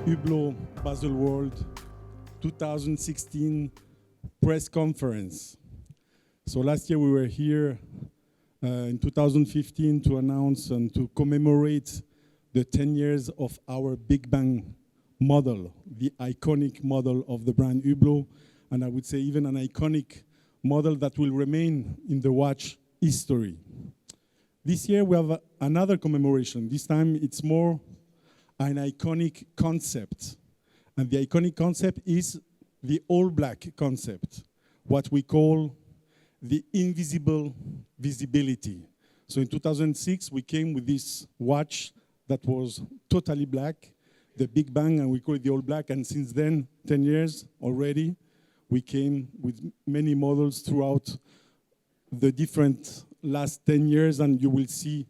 Hublot Baselworld 2016 press conference. So last year we were here in 2015 to announce and to commemorate the 10 years of our Big Bang model, the iconic model of the brand Hublot, and I would say even an iconic model that will remain in the watch history. This year we have another commemoration. This time it's more an iconic concept. And the iconic concept is the all black concept, what we call the invisible visibility. So in 2006, we came with this watch that was totally black, the Big Bang, and we call it the all black. And since then, 10 years already, we came with many models throughout the different last 10 years, and you will see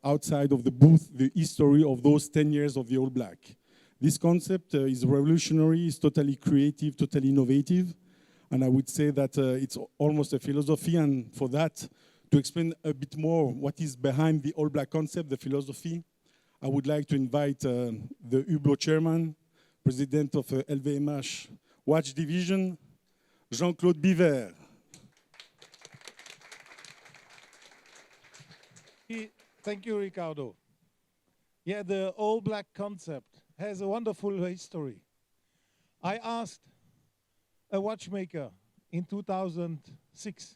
outside of the booth the history of those 10 years of the all black. This concept is revolutionary, is totally creative, totally innovative, and I would say that it's almost a philosophy, and for that, to explain a bit more what is behind the all black concept, the philosophy, I would like to invite the Hublot chairman, president of LVMH Watch Division, Jean-Claude Biver. Thank you, Ricardo. Yeah, the all black concept has a wonderful history. I asked a watchmaker in 2006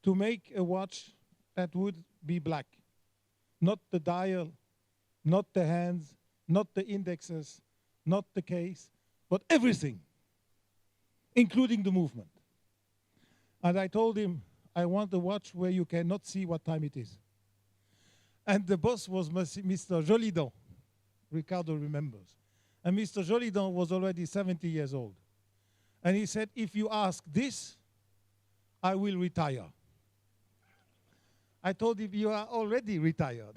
to make a watch that would be black. Not the dial, not the hands, not the indexes, not the case, but everything, including the movement. And I told him, I want a watch where you cannot see what time it is. And the boss was Mr. Jolidon. Ricardo remembers. And Mr. Jolidon was already 70 years old. And he said, if you ask this, I will retire. I told him, you are already retired.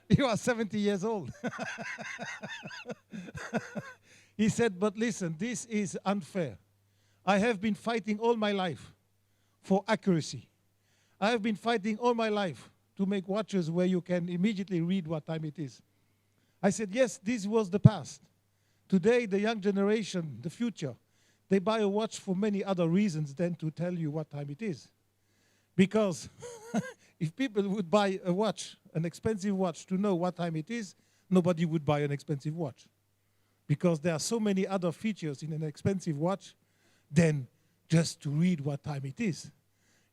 You are 70 years old. He said, but listen, this is unfair. I have been fighting all my life for accuracy. I have been fighting all my life to make watches where you can immediately read what time it is. I said, yes, this was the past. Today, the young generation, the future, they buy a watch for many other reasons than to tell you what time it is. Because if people would buy a watch, an expensive watch, to know what time it is, nobody would buy an expensive watch. Because there are so many other features in an expensive watch than just to read what time it is.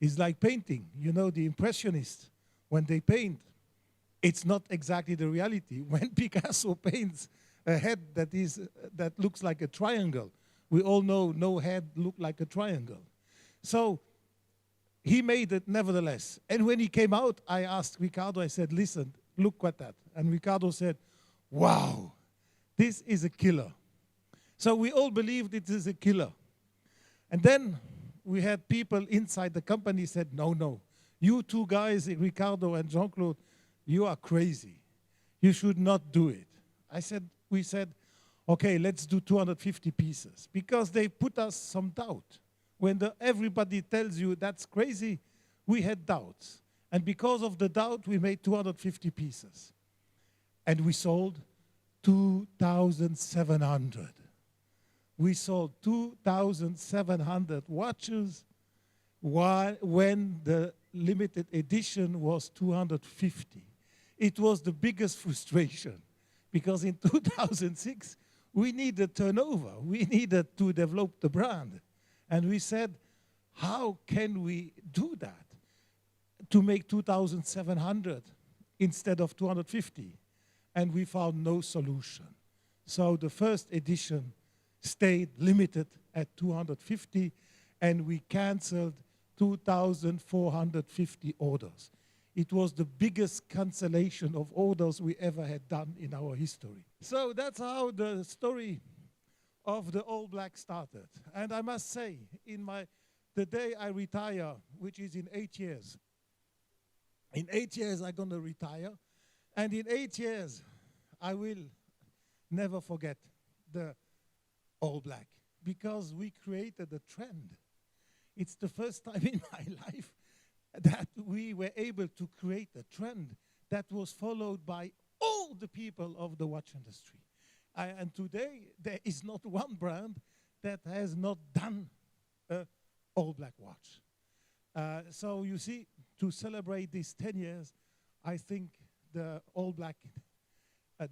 It's like painting. You know, the Impressionists, when they paint, it's not exactly the reality. When Picasso paints a head that looks like a triangle, we all know no head looked like a triangle. So he made it nevertheless. And when he came out, I asked Ricardo, I said, listen, look at that. And Ricardo said, wow, this is a killer. So we all believed it is a killer. And then we had people inside the company said, no, no. You two guys, Ricardo and Jean-Claude, you are crazy. You should not do it. We said, okay, let's do 250 pieces. Because they put us some doubt. When everybody tells you that's crazy, we had doubts. And because of the doubt, we made 250 pieces. And we sold 2,700. We sold 2,700 watches when the limited edition was 250. It was the biggest frustration because in 2006, we needed turnover. We needed to develop the brand. And we said, how can we do that to make 2,700 instead of 250? And we found no solution. So the first edition stayed limited at 250, and we canceled 2,450 orders. It was the biggest cancellation of orders we ever had done in our history. So that's how the story of the all black started. And I must say, the day I retire, which is in 8 years, in 8 years I'm going to retire, and in 8 years I will never forget the all black, because we created a trend. It's the first time in my life that we were able to create a trend that was followed by all the people of the watch industry. And today, there is not one brand that has not done a all black watch. So you see, to celebrate these 10 years, I think the all black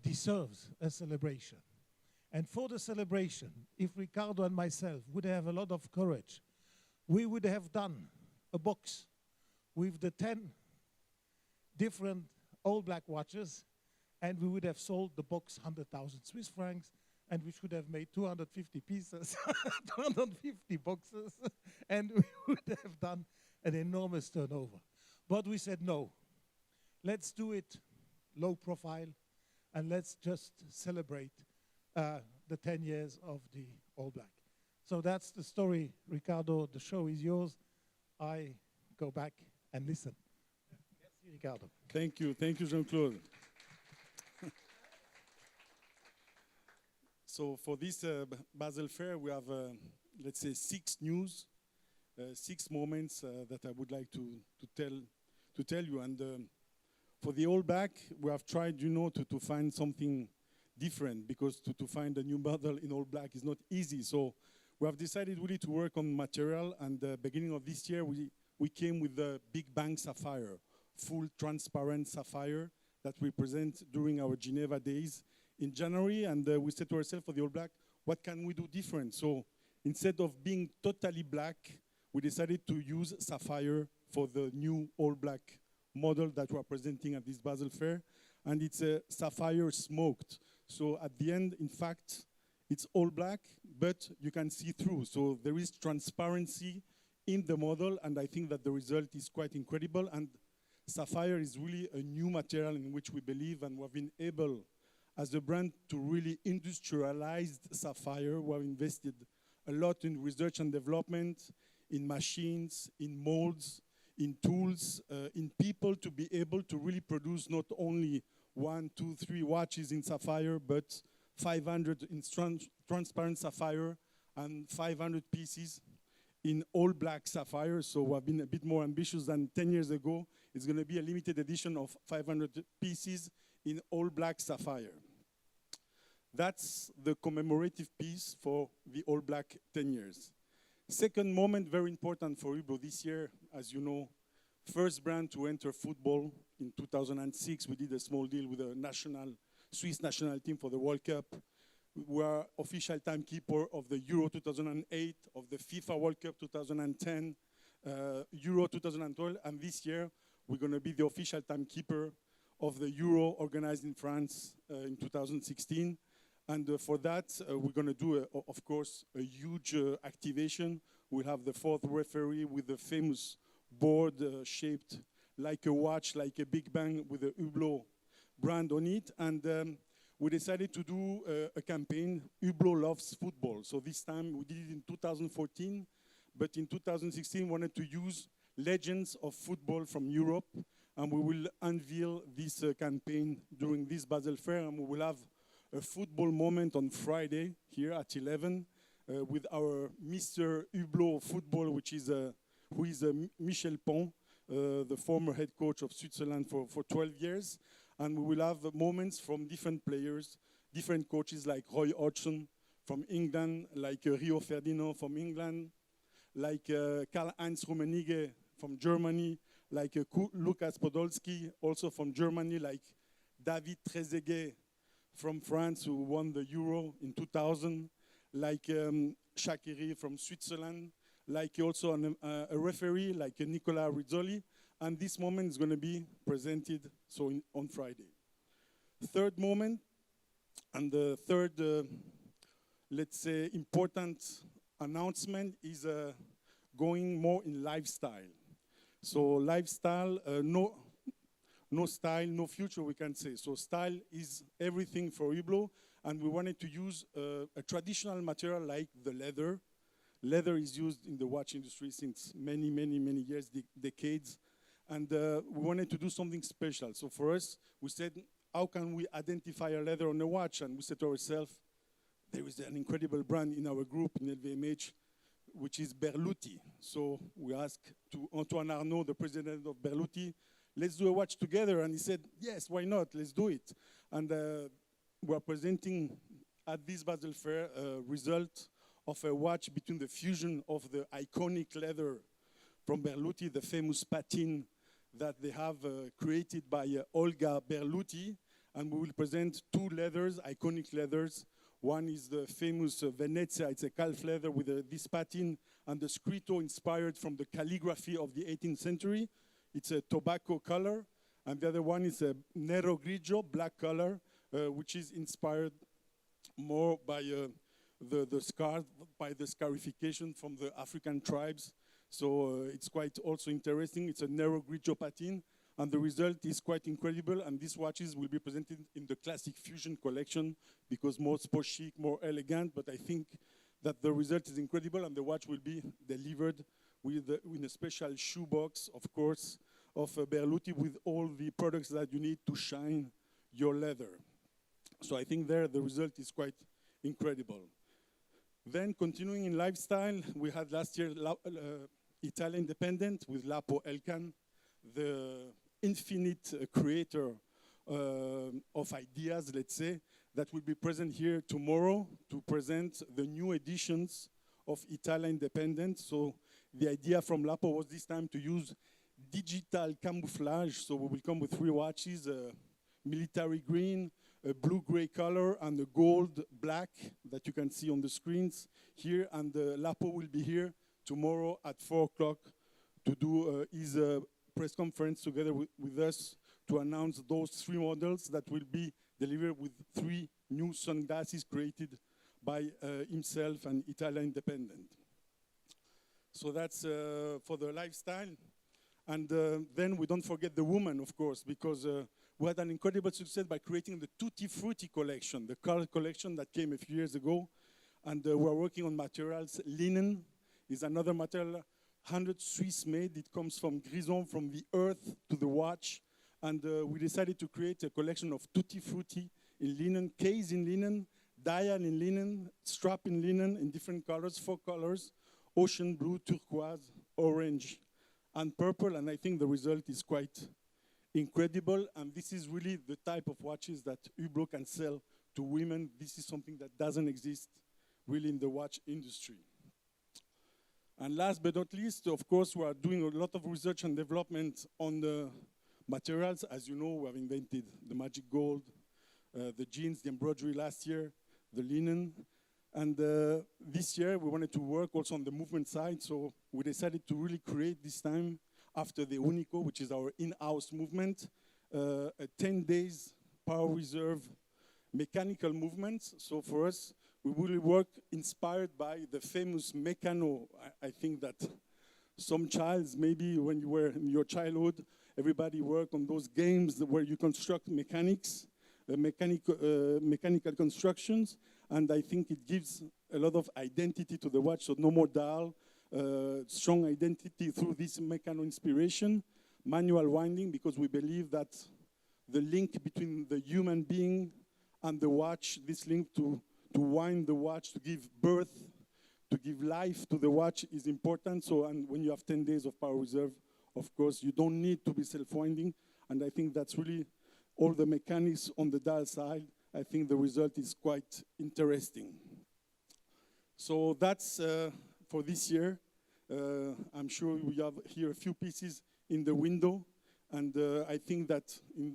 deserves a celebration. And for the celebration, if Ricardo and myself would have a lot of courage, we would have done a box with the 10 different all black watches, and we would have sold the box 100,000 Swiss francs, and we should have made 250 pieces, 250 boxes, and we would have done an enormous turnover. But we said, no, let's do it low profile, and let's just celebrate the 10 years of the All Black. So that's the story, Ricardo. The show is yours. I go back and listen. Merci, Ricardo. Thank you, Jean-Claude. So for this Basel Fair, we have, let's say, 6 news, 6 moments that I would like to tell you. And for the All Black, we have tried, to find something different, because to find a new model in All Black is not easy. So we have decided really to work on material, and beginning of this year, we came with the Big Bang Sapphire, full transparent sapphire that we present during our Geneva days in January. And we said to ourselves, for the All Black, what can we do different? So instead of being totally black, we decided to use sapphire for the new All Black model that we are presenting at this Basel Fair. And it's a sapphire smoked. So at the end, in fact, it's all black, but you can see through. So there is transparency in the model, and I think that the result is quite incredible. And sapphire is really a new material in which we believe, and we've been able, as a brand, to really industrialize sapphire. We have invested a lot in research and development, in machines, in molds, in tools, in people to be able to really produce not only 1, 2, 3 watches in sapphire, but 500 in transparent sapphire and 500 pieces in all black sapphire. So we've been a bit more ambitious than 10 years ago. It's going to be a limited edition of 500 pieces in all black sapphire. That's the commemorative piece for the All Black 10 years. Second moment, very important for Hublot this year, as you know, first brand to enter football. In 2006, we did a small deal with the Swiss national team for the World Cup. We are official timekeeper of the Euro 2008, of the FIFA World Cup 2010, Euro 2012, and this year we're going to be the official timekeeper of the Euro organized in France in 2016. And for that, we're going to do, of course, a huge activation. We'll have the 4th referee with the famous board shaped like a watch, like a Big Bang, with a Hublot brand on it. And we decided to do a campaign, Hublot Loves Football. So this time, we did it in 2014, but in 2016, we wanted to use legends of football from Europe, and we will unveil this campaign during this Basel Fair, and we will have a football moment on Friday here at 11 with our Mr. Hublot Football, who is Michel Pont, the former head coach of Switzerland for 12 years. And we will have moments from different players, different coaches like Roy Hodgson from England, like Rio Ferdinand from England, like Karl-Heinz Rummenigge from Germany, like Lukas Podolski, also from Germany, like David Trezeguet from France, who won the Euro in 2000, like Shaqiri from Switzerland, like also a referee like Nicola Rizzoli. And this moment is going to be presented on Friday. Third moment, and the third, let's say, important announcement is going more in lifestyle. So lifestyle, no style, no future, we can say. So style is everything for Hublot, and we wanted to use a traditional material like the leather. Leather is used in the watch industry since many, many, many years, decades. And we wanted to do something special. So for us, we said, how can we identify a leather on a watch? And we said to ourselves, there is an incredible brand in our group, in LVMH, which is Berluti. So we asked to Antoine Arnaud, the president of Berluti, let's do a watch together. And he said, yes, why not? Let's do it. And we are presenting at this Basel Fair a result of a watch between the fusion of the iconic leather from Berluti, the famous patin that they have created by Olga Berluti, and we will present two leathers, iconic leathers. One is the famous Venezia, it's a calf leather with this patin and the scrito inspired from the calligraphy of the 18th century. It's a tobacco color, and the other one is a nero grigio, black color, which is inspired more by the scar, by the scarification from the African tribes. So it's quite also interesting. It's a nero grigio patin, and the result is quite incredible. And these watches will be presented in the classic fusion collection because more sport chic, more elegant. But I think that the result is incredible, and the watch will be delivered with in a special shoebox, of course, of Berluti with all the products that you need to shine your leather. So I think there the result is quite incredible. Then continuing in lifestyle, we had last year Italian Independent with Lapo Elkan, the infinite creator of ideas, let's say, that will be present here tomorrow to present the new editions of Italian Independent. So the idea from Lapo was this time to use digital camouflage. So we will come with 3 watches, military green, a blue-gray color, and a gold black that you can see on the screens here. And Lapo will be here tomorrow at 4 o'clock to do his press conference together with us to announce those 3 models that will be delivered with 3 new sunglasses created by himself and Italian Independent. So that's for the lifestyle. And then we don't forget the woman, of course, because we had an incredible success by creating the Tutti Frutti collection, the color collection that came a few years ago. And we're working on materials. Linen is another material, 100 Swiss made. It comes from Grison, from the earth to the watch. And we decided to create a collection of Tutti Frutti in linen, case in linen, dial in linen, strap in linen in different colors, 4 colors, ocean blue, turquoise, orange, and purple. And I think the result is quite incredible. And this is really the type of watches that Hublot can sell to women. This is something that doesn't exist really in the watch industry. And last but not least, of course, we are doing a lot of research and development on the materials. As you know, we have invented the magic gold, the jeans, the embroidery last year, the linen. And this year, we wanted to work also on the movement side. So we decided to really create this time, after the Unico, which is our in-house movement, a 10 days power reserve mechanical movements. So for us, we will work inspired by the famous Meccano. I think that some childs, maybe when you were in your childhood, everybody worked on those games where you construct mechanics, mechanical constructions, and I think it gives a lot of identity to the watch, so no more dial, strong identity through this Meccano inspiration, manual winding, because we believe that the link between the human being and the watch, this link to wind the watch, to give birth, to give life to the watch is important. So, and when you have 10 days of power reserve, of course, you don't need to be self-winding. And I think that's really all the mechanics on the dial side. I think the result is quite interesting. So that's for this year. I'm sure we have here a few pieces in the window. And I think that in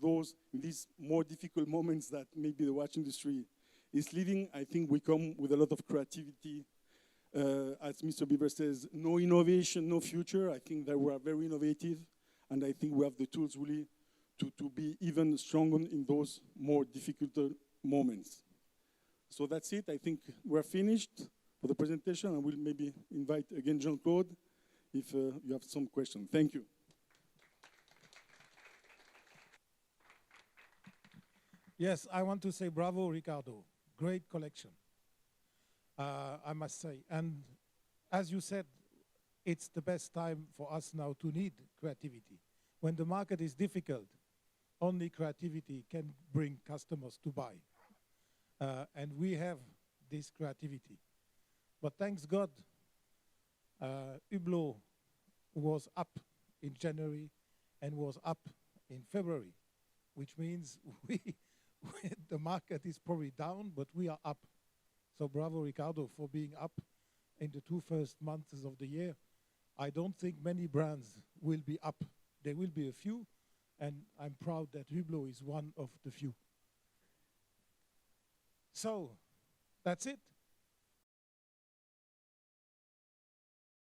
these more difficult moments that maybe the watch industry is living, I think we come with a lot of creativity. As Mr. Bieber says, no innovation, no future. I think that we are very innovative, and I think we have the tools really to be even stronger in those more difficult moments. So that's it. I think we're finished for the presentation. I will maybe invite again Jean-Claude if you have some questions. Thank you. Yes, I want to say bravo, Ricardo. Great collection, I must say. And as you said, it's the best time for us now to need creativity. When the market is difficult, only creativity can bring customers to buy. And we have this creativity. But thanks God, Hublot was up in January and was up in February, which means the market is probably down, but we are up So bravo, Ricardo, for being up in the 2 first months of the year. I don't think many brands will be up. There will be a few, and I'm proud that Hublot is one of the few. So, that's it.